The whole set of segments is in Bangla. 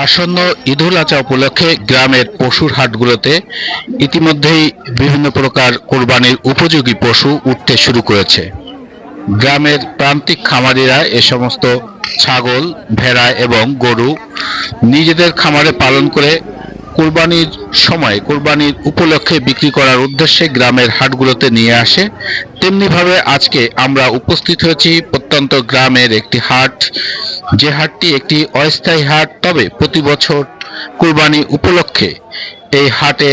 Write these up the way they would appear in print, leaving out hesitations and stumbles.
আসন্ন ঈদুল আজহা উপলক্ষে গ্রামের পশুর হাটগুলোতে ইতিমধ্যেই বিভিন্ন প্রকার কোরবানির উপযোগী পশু উঠতে শুরু করেছে। গ্রামের প্রান্তিক খামারিরা এ সমস্ত ছাগল, ভেড়া এবং গরু নিজেদের খামারে পালন করে কোরবানির সময় কোরবানির উপলক্ষে বিক্রি করার উদ্দেশ্যে গ্রামের হাটগুলোতে নিয়ে আসে। তেমনিভাবে আজকে আমরা উপস্থিত হয়েছি প্রত্যন্ত গ্রামের একটি হাট, যে হাটটি একটি অস্থায়ী হাট, তবে প্রতি বছর কোরবানি উপলক্ষে এই হাটে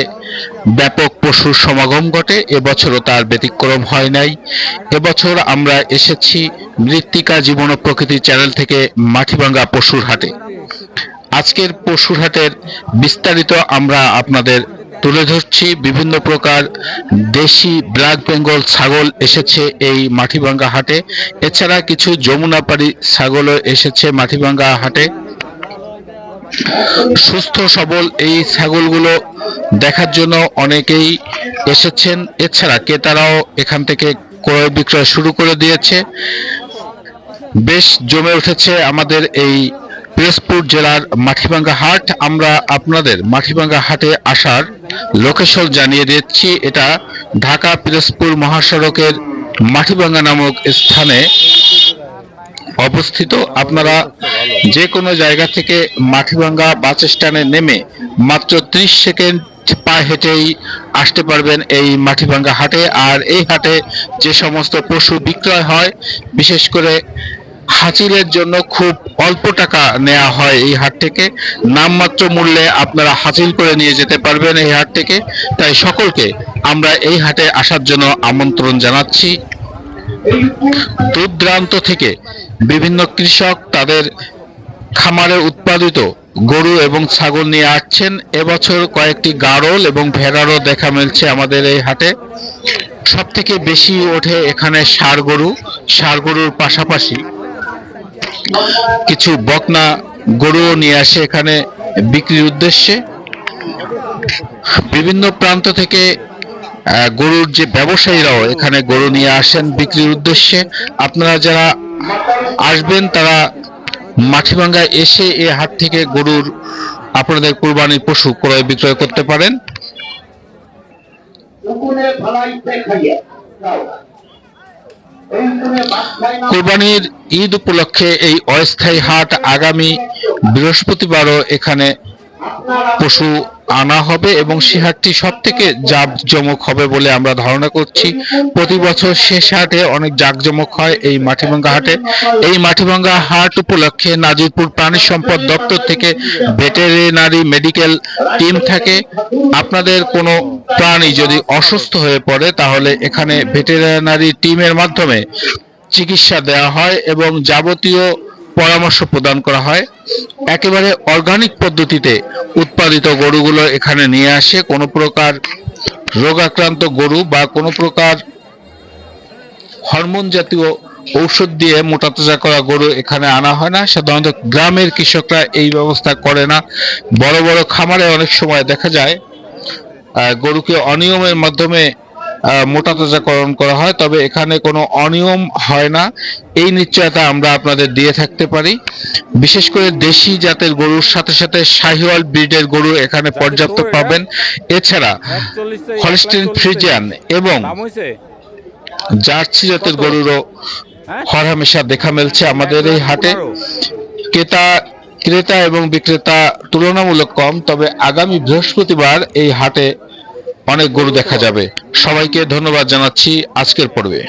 ব্যাপক পশুর সমাগম ঘটে। এবছরও তার ব্যতিক্রম হয় নাই। এবছর আমরা এসেছি মৃত্তিকা জীবন ও প্রকৃতি চ্যানেল থেকে মাটিভাঙ্গা পশুর হাটে। আজকের পশুর হাটের বিস্তারিত আমরা আপনাদের তুলে ধরছি। বিভিন্ন প্রকার দেশি ব্ল্যাক বেঙ্গল ছাগল এসেছে এই মাটিভাঙ্গা হাটে। এছাড়া কিছু যমুনাপাড়ি ছাগলও এসেছে মাটিভাঙ্গা হাটে। সুস্থ সবল এই ছাগলগুলো দেখার জন্য অনেকেই এসেছেন। এছাড়া ক্রেতারাও এখান থেকে ক্রয় বিক্রয় শুরু করে দিয়েছে। বেশ জমে উঠেছে আমাদের এই পিরোজপুর জেলার মাটিভাঙ্গা হাট। আমরা আপনাদের মাটিভাঙ্গা হাটে আসার লোকেশন জানিয়ে দিচ্ছি। এটা ঢাকা পিরোজপুর মহাসড়কের মাটিভাঙ্গা নামক স্থানে অবস্থিত। আপনারা যে কোনো জায়গা থেকে মাটিভাঙ্গা বাস স্ট্যান্ডে নেমে মাত্র 30 সেকেন্ড পা হেঁটেই আসতে পারবেন এই মাটিভাঙ্গা হাটে। আর এই হাটে যে সমস্ত পশু বিক্রয় হয়, বিশেষ করে হাসিলের জন্য খুব অল্প টাকা নেওয়া হয় এই হাট থেকে। নামমাত্র মূল্যে আপনারা হাসিল করে নিয়ে যেতে পারবেন এই হাট থেকে। তাই সকলকে আমরা এই হাটে আসার জন্য আমন্ত্রণ জানাচ্ছি। দূর দূরান্ত থেকে বিভিন্ন কৃষক তাদের খামারে উৎপাদিত গরু এবং ছাগল নিয়ে আসছেন। এবছর কয়েকটি গাড়ল এবং ভেড়ারও দেখা মিলছে আমাদের এই হাটে। সব থেকে বেশি ওঠে এখানে ষাঁড় গরু। ষাঁড় গরুর পাশাপাশি কিছু বকনা গরুও নিয়ে আসে এখানে বিক্রির উদ্দেশ্যে। বিভিন্ন প্রান্ত থেকে গরুর যে ব্যবসায়ীরাও এখানে গরু নিয়ে আসেন বিক্রির উদ্দেশ্যে। আপনারা যারা আসবেন তারা মাটিভাঙ্গায় এসে এই হাট থেকে গরুর আপনাদের কুরবানির পশু ক্রয় বিক্রয় করতে পারেন। কোরবানির ঈদ উপলক্ষে এই অস্থায়ী হাট আগামী বৃহস্পতিবারও এখানে পশু আনা হবে এবং সে হাটটি সব থেকে জাঁকজমক হবে বলে আমরা ধারণা করছি। প্রতি বছর শেষ হাটে অনেক জাঁকজমক হয় এই মাটিভাঙ্গা হাটে। এই মাটিভাঙ্গা হাট উপলক্ষে নাজিরপুর প্রাণী সম্পদ দপ্তর থেকে ভেটেরিনারি মেডিকেল টিম থাকে। আপনাদের কোনো প্রাণী যদি অসুস্থ হয়ে পড়ে তাহলে এখানে ভেটেরিনারি টিমের মাধ্যমে চিকিৎসা দেওয়া হয় এবং যাবতীয় পরামর্শ প্রদান করা হয়। একেবারে অর্গানিক পদ্ধতিতে উৎপাদিত গরুগুলো এখানে নিয়ে আসে। কোনো প্রকার রোগাক্রান্ত গরু বা কোনো প্রকার হরমোন জাতীয় ঔষধ দিয়ে মোটাতাজা করা গরু এখানে আনা হয় না। সাধারণত গ্রামের কৃষকরা এই ব্যবস্থা করে না। বড় বড় খামারে অনেক সময় দেখা যায় গরুকে অনিয়মের মাধ্যমে মোটাতাজাকরণ করা হয়, তবে এখানে কোনো অনিয়ম হয় না, এই নিশ্চয়তা আমরা আপনাদের দিয়ে থাকতে পারি। বিশেষ করে দেশি জাতের গরুর সাথে সাথে শাহিওয়াল ব্রিডের গরু এখানে পর্যাপ্ত পাবেন। এছাড়া হলস্টেইন ফ্রিজিয়ান এবং জার্সি জাতের গরুরও হরহামেশা দেখা মিলছে আমাদের এই হাটে। ক্রেতা এবং বিক্রেতা তুলনামূলক কম, তবে আগামী বৃহস্পতিবার এই হাটে অনেক গরু দেখা যাবে। সবাইকে ধন্যবাদ জানাচ্ছি আজকের পর্বে।